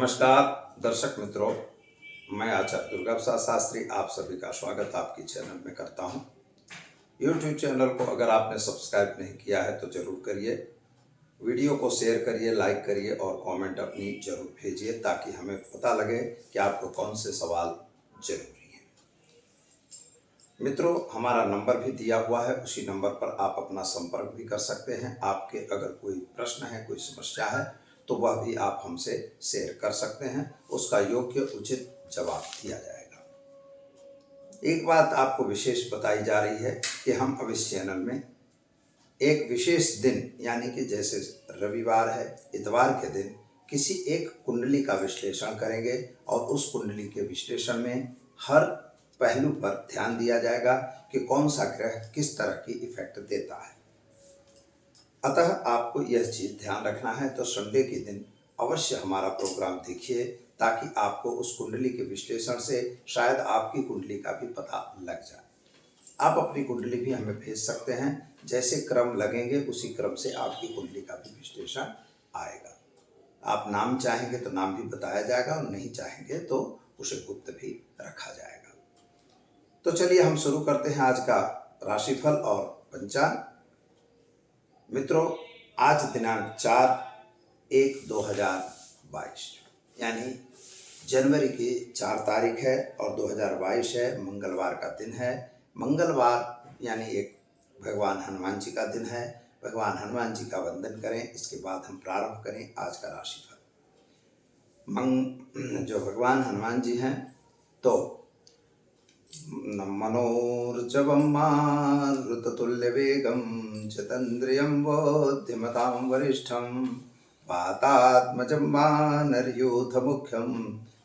नमस्कार दर्शक मित्रों, मैं आचार्य दुर्गा प्रसाद शास्त्री आप सभी का स्वागत आपकी चैनल में करता हूं। यूट्यूब चैनल को अगर आपने सब्सक्राइब नहीं किया है तो जरूर करिए, वीडियो को शेयर करिए, लाइक करिए और कमेंट अपनी जरूर भेजिए ताकि हमें पता लगे कि आपको कौन से सवाल जरूरी हैं। मित्रों, हमारा नंबर भी दिया हुआ है, उसी नंबर पर आप अपना संपर्क भी कर सकते हैं। आपके अगर कोई प्रश्न है, कोई समस्या है तो वह भी आप हमसे शेयर कर सकते हैं, उसका योग्य उचित जवाब दिया जाएगा। एक बात आपको विशेष बताई जा रही है कि हम अब इस चैनल में एक विशेष दिन यानी कि जैसे रविवार है, इतवार के दिन किसी एक कुंडली का विश्लेषण करेंगे और उस कुंडली के विश्लेषण में हर पहलू पर ध्यान दिया जाएगा कि कौन सा ग्रह किस तरह की इफेक्ट देता है। अतः आपको यह चीज़ ध्यान रखना है तो संडे के दिन अवश्य हमारा प्रोग्राम देखिए ताकि आपको उस कुंडली के विश्लेषण से शायद आपकी कुंडली का भी पता लग जाए। आप अपनी कुंडली भी हमें भेज सकते हैं, जैसे क्रम लगेंगे उसी क्रम से आपकी कुंडली का भी विश्लेषण आएगा। आप नाम चाहेंगे तो नाम भी बताया जाएगा और नहीं चाहेंगे तो उसे गुप्त भी रखा जाएगा। तो चलिए हम शुरू करते हैं आज का राशिफल और पंचांग। मित्रों, आज दिनांक 4/1/2022 यानी जनवरी की 4 तारीख है और 2022 है, मंगलवार का दिन है। मंगलवार यानी एक भगवान हनुमान जी का दिन है। भगवान हनुमान जी का वंदन करें, इसके बाद हम प्रारंभ करें आज का राशिफल। जो भगवान हनुमान जी हैं तो मनोर्जवं मारुततुल्यवेगं जितेन्द्रियं बुद्धिमतां वरिष्ठं वातात्मजं वानरयूथमुख्यं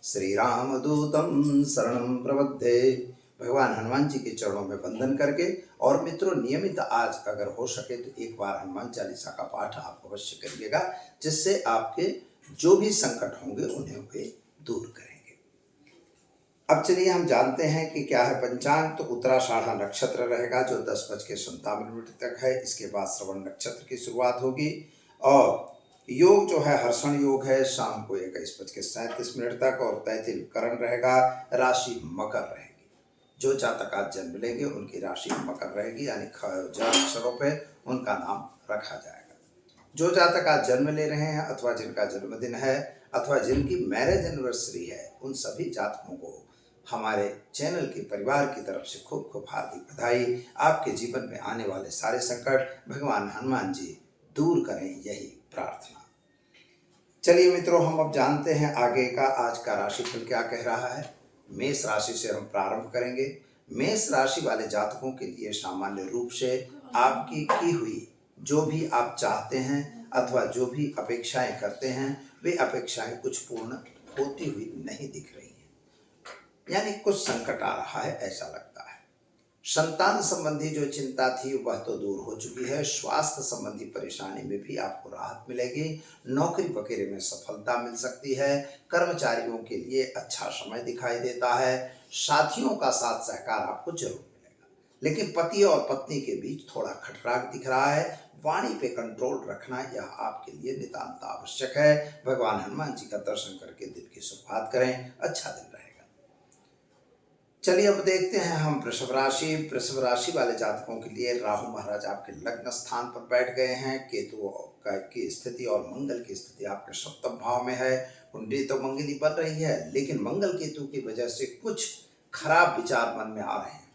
श्रीरामदूतं शरणं प्रपद्ये। भगवान हनुमान जी के चरणों में वंदन करके और मित्रों नियमित आज अगर हो सके तो एक बार हनुमान चालीसा का पाठ आप अवश्य करिएगा, जिससे आपके जो भी संकट होंगे उन्हें वे दूर करेंगे। अब चलिए हम जानते हैं कि क्या है पंचांग। तो उत्तराषाढ़ा नक्षत्र रहेगा जो 10:57 तक है। इसके बाद श्रवण नक्षत्र की शुरुआत होगी और योग जो है हर्षण योग है शाम को 21:37 तक और तैतिल करण रहेगा। राशि मकर रहेगी। जो जातक आज जन्म लेंगे उनकी राशि मकर रहेगी यानी अक्षरों पे उनका नाम रखा जाएगा। जो जातक आज जन्म ले रहे हैं अथवा जिनका जन्मदिन है अथवा जिनकी मैरिज एनिवर्सरी है, उन सभी जातकों को हमारे चैनल के परिवार की तरफ से खूब खूब हार्दिक बधाई। आपके जीवन में आने वाले सारे संकट भगवान हनुमान जी दूर करें, यही प्रार्थना। चलिए मित्रों, हम अब जानते हैं आगे का आज का राशिफल क्या कह रहा है। मेष राशि से हम प्रारंभ करेंगे। मेष राशि वाले जातकों के लिए सामान्य रूप से आपकी की हुई जो भी आप चाहते हैं अथवा जो भी अपेक्षाएं करते हैं वे अपेक्षाएं कुछ पूर्ण होती हुई नहीं दिख रही हैं, यानी कुछ संकट आ रहा है ऐसा लगता है। संतान संबंधी जो चिंता थी वह तो दूर हो चुकी है। स्वास्थ्य संबंधी परेशानी में भी आपको राहत मिलेगी। नौकरी वगैरह में सफलता मिल सकती है। कर्मचारियों के लिए अच्छा समय दिखाई देता है। साथियों का साथ सहकार आपको जरूर मिलेगा, लेकिन पति और पत्नी के बीच थोड़ा खटराक दिख रहा है। वाणी पे कंट्रोल रखना यह आपके लिए नितांत आवश्यक है। भगवान हनुमान जी का दर्शन करके दिन की शुरुआत करें, अच्छा दिन रहेगा। चलिए अब देखते हैं हम वृषभ राशि। वृषभ राशि वाले जातकों के लिए राहु महाराज आपके लग्न स्थान पर बैठ गए हैं। केतु की स्थिति और मंगल की स्थिति आपके सप्तम भाव में है। कुंडली तो मंगली बन रही है, लेकिन मंगल केतु की वजह से कुछ खराब विचार मन में आ रहे हैं।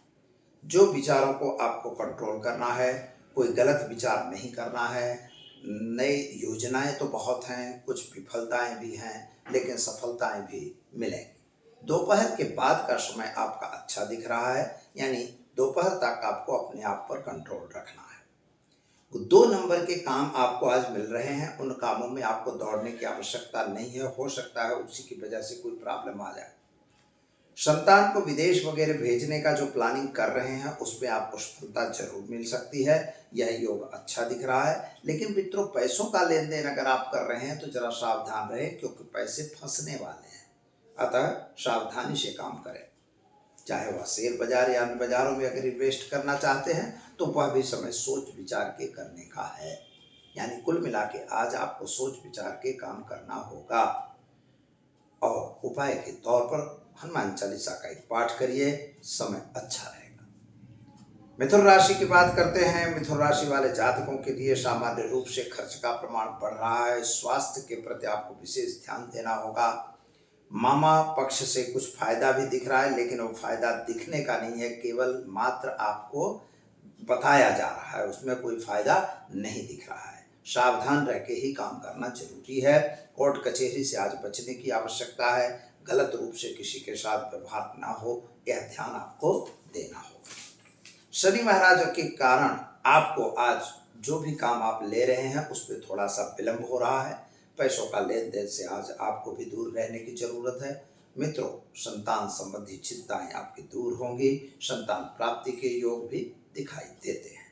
जो विचारों को आपको कंट्रोल करना है, कोई गलत विचार नहीं करना है। नई योजनाएं तो बहुत हैं, कुछ विफलताएं भी हैं, लेकिन सफलताएं भी मिलेंगी। दोपहर के बाद का समय आपका अच्छा दिख रहा है, यानी दोपहर तक आपको अपने आप पर कंट्रोल रखना है। 2 नंबर के काम आपको आज मिल रहे हैं, उन कामों में आपको दौड़ने की आवश्यकता नहीं है। हो सकता है उसी की वजह से कोई प्रॉब्लम आ जाए। संतान को विदेश वगैरह भेजने का जो प्लानिंग कर रहे हैं उसमें आपको सफलता जरूर मिल सकती है। यह योग अच्छा दिख रहा है, लेकिन मित्रों पैसों का लेन देन अगर आप कर रहे हैं तो जरा सावधान रहें, क्योंकि पैसे फंसने वाले हैं। अतः सावधानी से काम करें। चाहे वह शेयर बाजार या अन्य बाजारों में अगर इन्वेस्ट करना चाहते हैं तो वह भी समय सोच विचार के करने का है। यानी कुल मिला के आज आपको सोच विचार के काम करना होगा। और उपाय के तौर पर हनुमान चालीसा का एक पाठ करिए, समय अच्छा रहेगा। मिथुन राशि की बात करते हैं। मिथुन राशि वाले जातकों के लिए सामान्य रूप से खर्च का प्रमाण बढ़ रहा है। स्वास्थ्य के प्रति आपको विशेष ध्यान देना होगा। मामा पक्ष से कुछ फायदा भी दिख रहा है, लेकिन वो फायदा दिखने का नहीं है, केवल मात्र आपको बताया जा रहा है, उसमें कोई फायदा नहीं दिख रहा है। सावधान रह के ही काम करना जरूरी है। कोर्ट कचहरी से आज बचने की आवश्यकता है। गलत रूप से किसी के साथ व्यवहार ना हो, यह ध्यान आपको देना होगा। शनि महाराज के कारण आपको आज जो भी काम आप ले रहे हैं उस पर थोड़ा सा विलंब हो रहा है। पैसों का लेन देन से आज आपको भी दूर रहने की जरूरत है। मित्रों, संतान संबंधी चिंताएं आपकी दूर होंगी। संतान प्राप्ति के योग भी दिखाई देते हैं।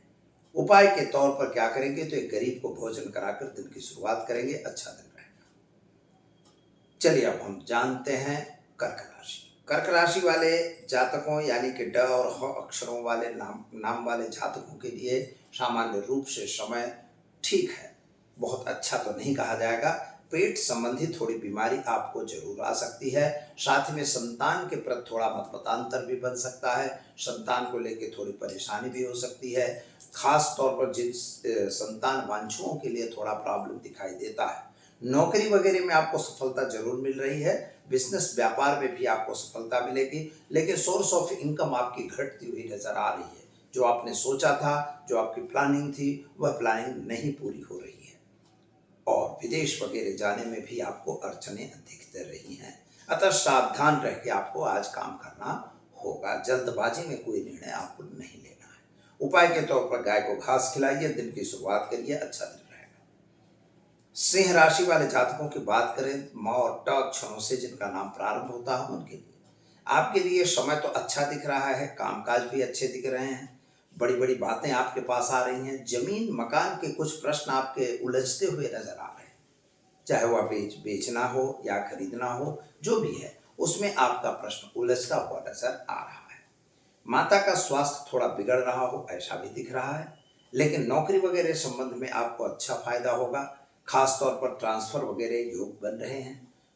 उपाय के तौर पर क्या करेंगे तो एक गरीब को भोजन कराकर दिन की शुरुआत करेंगे, अच्छा दिन रहेगा। चलिए अब हम जानते हैं कर्क राशि। कर्क राशि वाले जातकों यानी कि ड और ह अक्षरों वाले नाम वाले जातकों के लिए सामान्य रूप से समय ठीक है, बहुत अच्छा तो नहीं कहा जाएगा। पेट संबंधी थोड़ी बीमारी आपको जरूर आ सकती है। साथ में संतान के प्रति थोड़ा मतमतांतर भी बन सकता है। संतान को लेकर थोड़ी परेशानी भी हो सकती है। खास तौर पर जिन संतान वांछुओं के लिए थोड़ा प्रॉब्लम दिखाई देता है। नौकरी वगैरह में आपको सफलता जरूर मिल रही है। बिजनेस व्यापार में भी आपको सफलता मिलेगी, लेकिन सोर्स ऑफ इनकम आपकी घटती हुई नजर आ रही है। जो आपने सोचा था, जो आपकी प्लानिंग थी, वह प्लानिंग नहीं पूरी हो रही है और विदेश वगैरह जाने में भी आपको अड़चनें दिखते रही हैं। अतः सावधान रह के आपको आज काम करना होगा। जल्दबाजी में कोई निर्णय आपको नहीं लेना है। उपाय के तौर पर गाय को घास खिलाइए, दिन की शुरुआत करिए, अच्छा दिन रहेगा। सिंह राशि वाले जातकों की बात करें, म और ट अक्षरों से जिनका नाम प्रारंभ होता है उनके लिए आपके लिए समय तो अच्छा दिख रहा है। कामकाज भी अच्छे दिख रहे हैं। बड़ी बड़ी बातें आपके पास आ रही हैं। जमीन मकान के कुछ प्रश्न आपके उलझते हुए नजर आ रहे हैं। चाहे वह बेचना हो या खरीदना हो, जो भी है उसमें आपका प्रश्न उलझता हुआ नजर आ रहा है। माता का स्वास्थ्य थोड़ा बिगड़ रहा हो ऐसा भी दिख रहा है, लेकिन नौकरी वगैरह संबंध में आपको अच्छा फायदा होगा। खास तौर पर ट्रांसफर वगैरह योग बन रहे हैं।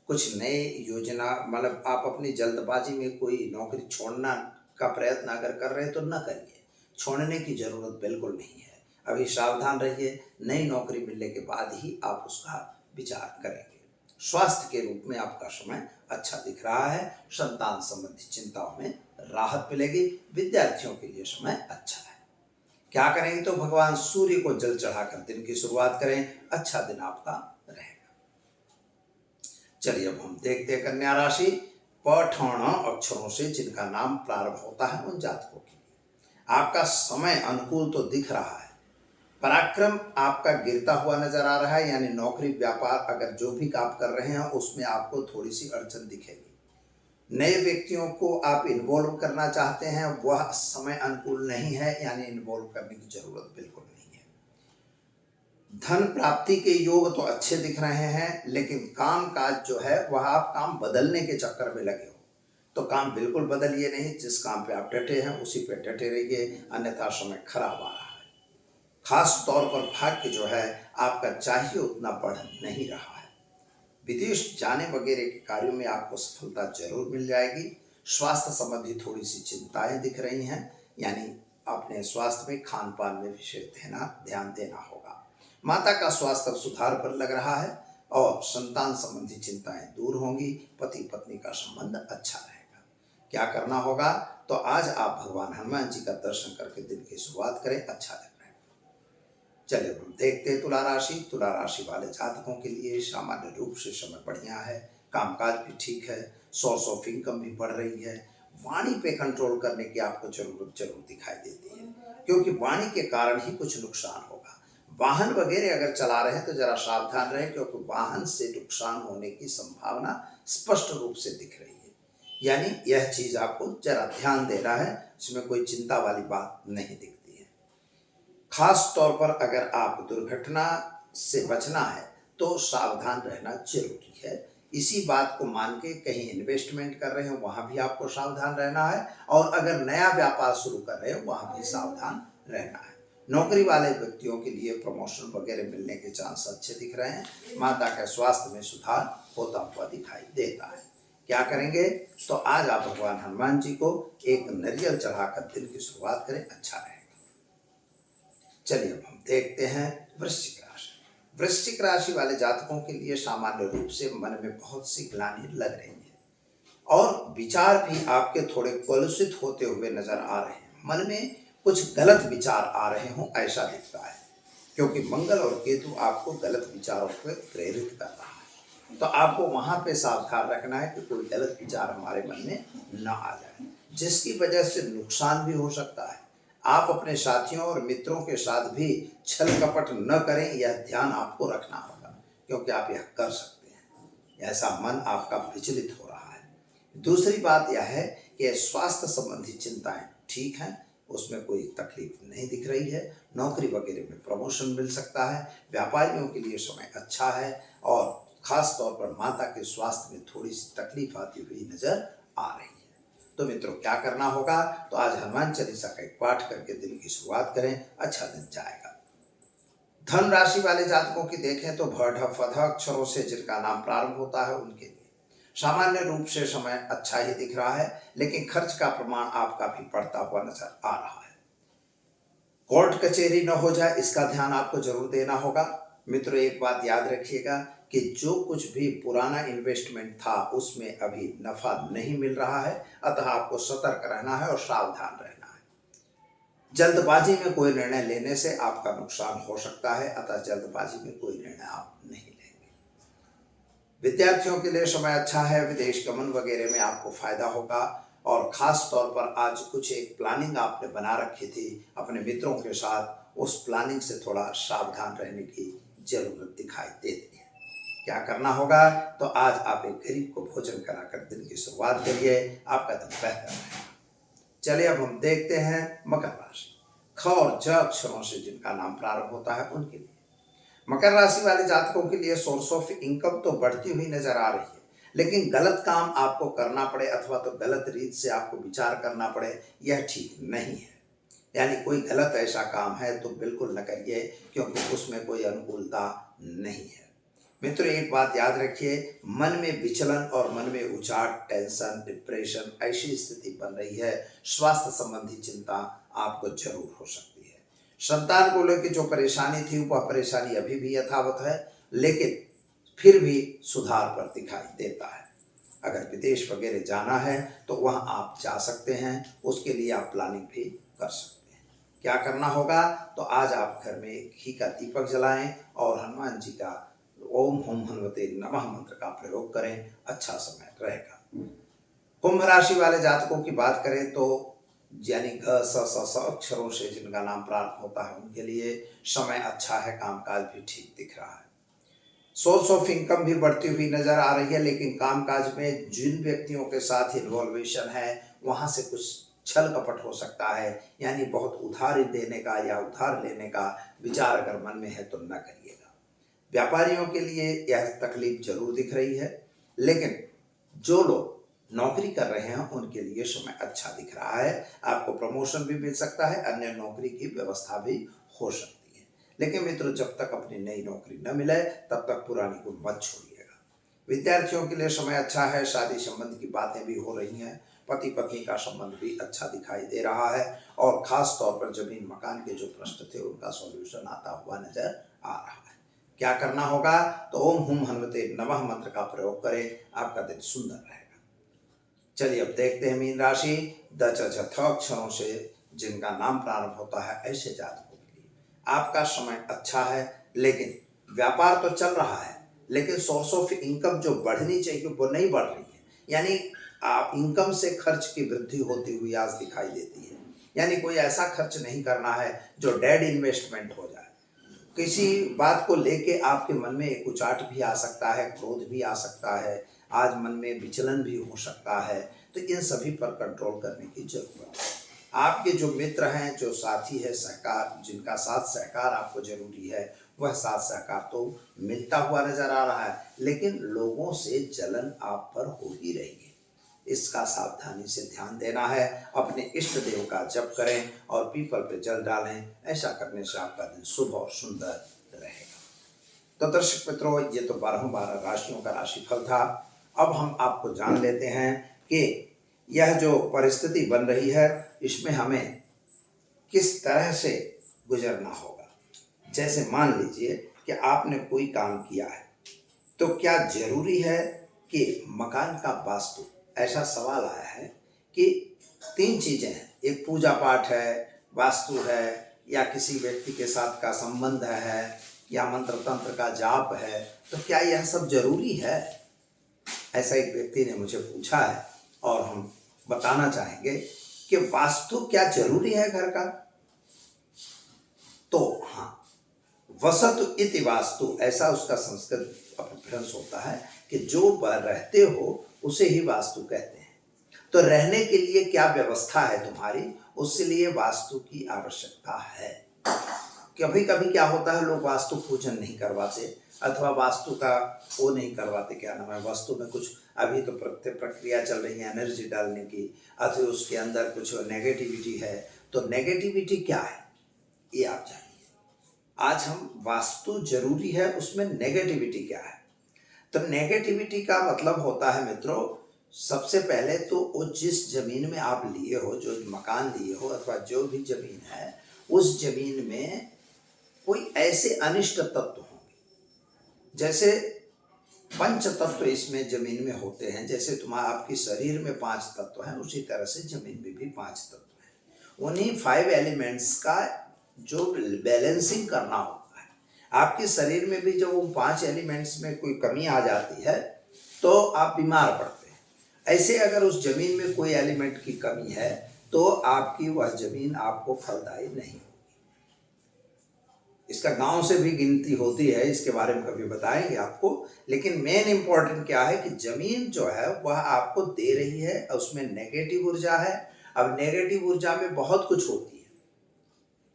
कुछ नए योजना मतलब आप अपनी जल्दबाजी में कोई नौकरी छोड़ना का प्रयत्न अगर कर रहे हैं तो न करिए। छोड़ने की जरूरत बिल्कुल नहीं है। अभी सावधान रहिए। नई नौकरी मिलने के बाद ही आप उसका विचार करेंगे। स्वास्थ्य के रूप में आपका समय अच्छा दिख रहा है। संतान संबंधी चिंताओं में राहत मिलेगी। विद्यार्थियों के लिए समय अच्छा है। क्या करेंगे तो भगवान सूर्य को जल चढ़ाकर दिन की शुरुआत करें, अच्छा दिन आपका रहेगा। चलिए अब हम देखते हैं कन्या राशि। पठण अक्षरों से जिनका नाम प्रारंभ होता है उन जातकों के लिए आपका समय अनुकूल तो दिख रहा है। पराक्रम आपका गिरता हुआ नजर आ रहा है, यानी नौकरी व्यापार अगर जो भी आप कर रहे हैं उसमें आपको थोड़ी सी अड़चन दिखेगी। नए व्यक्तियों को आप इन्वॉल्व करना चाहते हैं, वह समय अनुकूल नहीं है, यानी इन्वॉल्व करने की जरूरत बिल्कुल नहीं है। धन प्राप्ति के योग तो अच्छे दिख रहे हैं, लेकिन काम काज जो है वह आप काम बदलने के चक्कर में लगे हो तो काम बिल्कुल बदलिए नहीं। जिस काम पे आप डटे हैं उसी पे डटे रहिए, अन्यथा समय खराब आ रहा है। खास तौर पर भाग्य जो है आपका चाहिए उतना बढ़ नहीं रहा है। विदेश जाने वगैरह के कार्यों में आपको सफलता जरूर मिल जाएगी। स्वास्थ्य संबंधी थोड़ी सी चिंताएं दिख रही हैं, यानी अपने स्वास्थ्य में खान पान में विशेष ध्यान देना होगा। माता का स्वास्थ्य अब सुधार पर लग रहा है और संतान संबंधी चिंताएं दूर होंगी। पति पत्नी का संबंध अच्छा रहेगा। क्या करना होगा तो आज आप भगवान हनुमान जी का दर्शन करके दिन की शुरुआत करें, अच्छा दिन। चलिए हम देखते हैं तुला राशि। तुला राशि वाले जातकों के लिए सामान्य रूप से समय बढ़िया है। कामकाज भी ठीक है। सोर्स ऑफ इनकम भी बढ़ रही है। वाणी पे कंट्रोल करने की आपको जरूरत जरूर दिखाई देती है, क्योंकि वाणी के कारण ही कुछ नुकसान होगा। वाहन वगैरह अगर चला रहे हैं तो जरा सावधान रहें, क्योंकि वाहन से नुकसान होने की संभावना स्पष्ट रूप से दिख रही है। यानी यह चीज आपको जरा ध्यान देना है, इसमें कोई चिंता वाली बात नहीं दिखती। खास तौर पर अगर आप दुर्घटना से बचना है तो सावधान रहना जरूरी है। इसी बात को मान के कहीं इन्वेस्टमेंट कर रहे हो वहां भी आपको सावधान रहना है, और अगर नया व्यापार शुरू कर रहे हो वहां भी सावधान रहना है। नौकरी वाले व्यक्तियों के लिए प्रमोशन वगैरह मिलने के चांस अच्छे दिख रहे हैं। माता के स्वास्थ्य में सुधार होता हुआ दिखाई देता है। क्या करेंगे? तो आज आप भगवान हनुमान जी को एक नारियल चढ़ाकर दिन की शुरुआत करें, अच्छा रहेगा। चलिए अब हम देखते हैं वृश्चिक राशि। वृश्चिक राशि वाले जातकों के लिए सामान्य रूप से मन में बहुत सी ग्लानि लग रही है और विचार भी आपके थोड़े कलुषित होते हुए नजर आ रहे हैं। मन में कुछ गलत विचार आ रहे हों ऐसा दिखता है, क्योंकि मंगल और केतु आपको गलत विचारों पर प्रेरित कर रहा है। तो आपको वहां पे सावधान रखना है कि कोई गलत विचार हमारे मन में न आ जाए, जिसकी वजह से नुकसान भी हो सकता है। आप अपने साथियों और मित्रों के साथ भी छल कपट न करें, यह ध्यान आपको रखना होगा, क्योंकि आप यह कर सकते हैं। ऐसा मन आपका विचलित हो रहा है। दूसरी बात यह है कि स्वास्थ्य संबंधी चिंताएं ठीक हैं, उसमें कोई तकलीफ नहीं दिख रही है। नौकरी वगैरह में प्रमोशन मिल सकता है। व्यापारियों के लिए समय अच्छा है और खास तौर पर माता के स्वास्थ्य में थोड़ी सी तकलीफ आती हुई नजर आ रही है। तो मित्रों, क्या करना होगा? तो आज हनुमान चालीसा का एक पाठ करके दिन की शुरुआत करें, अच्छा दिन जाएगा। धन राशि वाले जातकों की देखें तो भ ढ फ ध अक्षरों से जिनका नाम प्रारंभ होता है उनके लिए सामान्य रूप से समय अच्छा ही दिख रहा है, लेकिन खर्च का प्रमाण आपका भी बढ़ता हुआ नजर आ रहा है। कोर्ट कचहरी न हो जाए, इसका ध्यान आपको जरूर देना होगा। मित्रों, एक बात याद रखिएगा कि जो कुछ भी पुराना इन्वेस्टमेंट था उसमें अभी नफा नहीं मिल रहा है, अतः आपको सतर्क रहना है और सावधान रहना है। जल्दबाजी में कोई निर्णय लेने से आपका नुकसान हो सकता है, अतः जल्दबाजी में कोई निर्णय आप नहीं लेंगे। विद्यार्थियों के लिए समय अच्छा है, विदेश गमन वगैरह में आपको फायदा होगा और खास तौर पर आज कुछ एक प्लानिंग आपने बना रखी थी अपने मित्रों के साथ, उस प्लानिंग से थोड़ा सावधान रहने की जरूरत दिखाई देती है। क्या करना होगा? तो आज आप एक गरीब को भोजन कराकर दिन की शुरुआत करिए, आपका दिन बेहतर रहेगा। चलिए अब हम देखते हैं मकर राशि। ख और ज अक्षरों से जिनका नाम प्रारंभ होता है उनके लिए मकर राशि वाले जातकों के लिए सोर्स ऑफ इनकम तो बढ़ती हुई नजर आ रही है, लेकिन गलत काम आपको करना पड़े अथवा तो गलत रीत से आपको विचार करना पड़े, यह ठीक नहीं है। यानी कोई गलत ऐसा काम है तो बिल्कुल न करिए, क्योंकि उसमें कोई अनुकूलता नहीं है। मित्रों, एक बात याद रखिए, मन में विचलन और मन में उचाट, टेंशन, डिप्रेशन ऐसी स्थिति बन रही है। स्वास्थ्य संबंधी चिंता आपको जरूर हो सकती है। संतान को लेकर जो परेशानी थी वह परेशानी अभी भी यथावत है, लेकिन फिर भी सुधार पर दिखाई देता है। अगर विदेश वगैरह जाना है तो वहाँ आप जा सकते हैं, उसके लिए आप प्लानिंग भी कर सकते हैं। क्या करना होगा? तो आज आप घर में घी का दीपक जलाएं और हनुमान जी का ओम हुम हनुमते नमः मंत्र का प्रयोग करें, अच्छा समय रहेगा। कुंभ राशि वाले जातकों की बात करें तो यानी घ स स स अक्षरों से जिनका नाम प्रारंभ होता है उनके लिए समय अच्छा है, कामकाज भी ठीक दिख रहा है। सोर्स ऑफ इनकम भी बढ़ती हुई नजर आ रही है, लेकिन कामकाज में जिन व्यक्तियों के साथ इन्वॉल्वेशन है वहां से कुछ छल कपट हो सकता है। यानी बहुत उधार देने का या उधार लेने का विचार अगर मन में है तो न करिएगा। व्यापारियों के लिए यह तकलीफ जरूर दिख रही है, लेकिन जो लोग नौकरी कर रहे हैं उनके लिए समय अच्छा दिख रहा है। आपको प्रमोशन भी मिल सकता है, अन्य नौकरी की व्यवस्था भी हो सकती है। लेकिन मित्रों, जब तक अपनी नई नौकरी न मिले तब तक पुरानी को मत छोड़िएगा। विद्यार्थियों के लिए समय अच्छा है, शादी संबंध की बातें भी हो रही हैं, पति पत्नी का संबंध भी अच्छा दिखाई दे रहा है और खास तौर पर जमीन मकान के जो प्रश्न थे उनका सॉल्यूशन आता हुआ नजर आ रहा है। क्या करना होगा? तो ओम हुम हनुमते नमः मंत्र का प्रयोग करें, आपका दिन सुंदर रहेगा। चलिए अब देखते हैं मीन राशि। द च छ थ अक्षरों से जिनका नाम प्रारंभ होता है ऐसे जातकों के लिए आपका समय अच्छा है, लेकिन व्यापार तो चल रहा है, लेकिन सोर्स ऑफ इनकम जो बढ़नी चाहिए वो नहीं बढ़ रही है। यानी आप इनकम से खर्च की वृद्धि होती हुई आज दिखाई देती है। यानी कोई ऐसा खर्च नहीं करना है जो डेड इन्वेस्टमेंट हो जाए। किसी बात को लेके आपके मन में एक उचाट भी आ सकता है, क्रोध भी आ सकता है, आज मन में विचलन भी हो सकता है। तो इन सभी पर कंट्रोल करने की जरूरत है। आपके जो मित्र हैं, जो साथी है, सहकार जिनका साथ सहकार आपको जरूरी है, वह साथ सहकार तो मिलता हुआ नजर आ रहा है, लेकिन लोगों से जलन आप पर हो ही रही है। इसका सावधानी से ध्यान देना है। अपने इष्ट देव का जप करें और पीपल पे जल डालें, ऐसा करने से आपका दिन शुभ और सुंदर रहेगा। तो दर्शक मित्रों, ये तो 12 राशियों का राशिफल था। अब हम आपको जान लेते हैं कि यह जो परिस्थिति बन रही है इसमें हमें किस तरह से गुजरना होगा। जैसे मान लीजिए कि आपने कोई काम किया है, तो क्या जरूरी है कि मकान का वास्तु, ऐसा सवाल आया है कि 3 चीजें हैं, एक पूजा पाठ है, वास्तु है, या किसी व्यक्ति के साथ का संबंध है, या मंत्र तंत्र का जाप है, तो क्या यह सब जरूरी है? ऐसा एक व्यक्ति ने मुझे पूछा है और हम बताना चाहेंगे कि वास्तु क्या जरूरी है घर का? तो हाँ, वसतु इति वास्तु, ऐसा उसका संस्कृत अपभ्रंश होता है कि जो रहते हो उसे ही वास्तु कहते हैं। तो रहने के लिए क्या व्यवस्था है तुम्हारी, उसके लिए वास्तु की आवश्यकता है। कभी कभी क्या होता है, लोग वास्तु पूजन नहीं करवाते अथवा वास्तु का वो नहीं करवाते, क्या नाम है, वास्तु में कुछ अभी तो प्रक्रिया चल रही है एनर्जी डालने की, अथवा उसके अंदर कुछ नेगेटिविटी है। तो नेगेटिविटी क्या है ये आप जानिए। आज हम वास्तु जरूरी है, उसमें नेगेटिविटी क्या है। तो नेगेटिविटी का मतलब होता है मित्रों, सबसे पहले तो वो जिस जमीन में आप लिए हो, जो मकान लिए हो अथवा जो भी जमीन है, उस जमीन में कोई ऐसे अनिष्ट तत्व होंगे। जैसे पंच तत्व इसमें जमीन में होते हैं, जैसे आपकी शरीर में 5 तत्व हैं, उसी तरह से जमीन में भी 5 तत्व हैं। उन्हीं 5 एलिमेंट्स का जो बैलेंसिंग करना होता है। आपके शरीर में भी जब वो 5 एलिमेंट्स में कोई कमी आ जाती है तो आप बीमार पड़ते हैं। ऐसे अगर उस जमीन में कोई एलिमेंट की कमी है तो आपकी वह जमीन आपको फलदायी नहीं होगी। इसका गांव से भी गिनती होती है, इसके बारे में कभी बताएंगे आपको। लेकिन मेन इंपॉर्टेंट क्या है कि जमीन जो है वह आपको दे रही है, उसमें नेगेटिव ऊर्जा है। अब नेगेटिव ऊर्जा में बहुत कुछ होती है।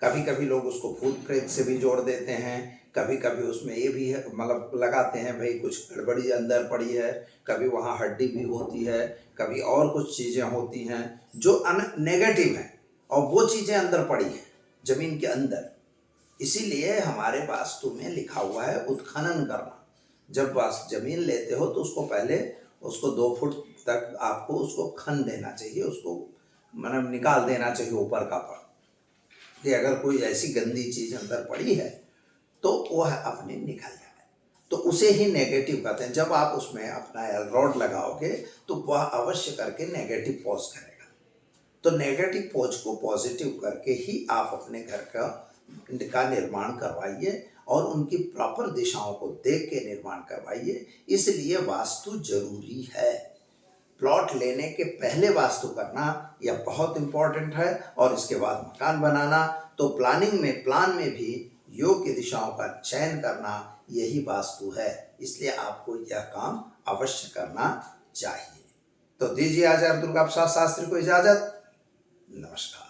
कभी कभी लोग उसको भूत प्रेत से भी जोड़ देते हैं, कभी कभी उसमें ये भी है, मतलब लगाते हैं भाई कुछ गड़बड़ी अंदर पड़ी है, कभी वहाँ हड्डी भी होती है, कभी और कुछ चीज़ें होती हैं जो नेगेटिव हैं, और वो चीज़ें अंदर पड़ी हैं जमीन के अंदर। इसीलिए हमारे वास्तु में लिखा हुआ है उत्खनन करना। जब जमीन लेते हो तो उसको पहले 2 फुट तक आपको उसको खन देना चाहिए, उसको मतलब निकाल देना चाहिए ऊपर का पड़, कि अगर कोई ऐसी गंदी चीज अंदर पड़ी है तो वह अपने निकल जाए। तो उसे ही नेगेटिव कहते हैं। जब आप उसमें अपना एलरॉड लगाओगे तो वह अवश्य करके नेगेटिव पॉज करेगा। तो नेगेटिव पॉज को पॉजिटिव करके ही आप अपने घर का निर्माण करवाइए और उनकी प्रॉपर दिशाओं को देख के निर्माण करवाइए। इसलिए वास्तु जरूरी है। प्लॉट लेने के पहले वास्तु करना यह बहुत इम्पोर्टेंट है, और इसके बाद मकान बनाना। तो प्लान में भी योग्य दिशाओं का चयन करना यही वास्तु है। इसलिए आपको यह काम अवश्य करना चाहिए। तो दीजिए आचार्य दुर्गा प्रसाद शास्त्री को इजाजत। नमस्कार।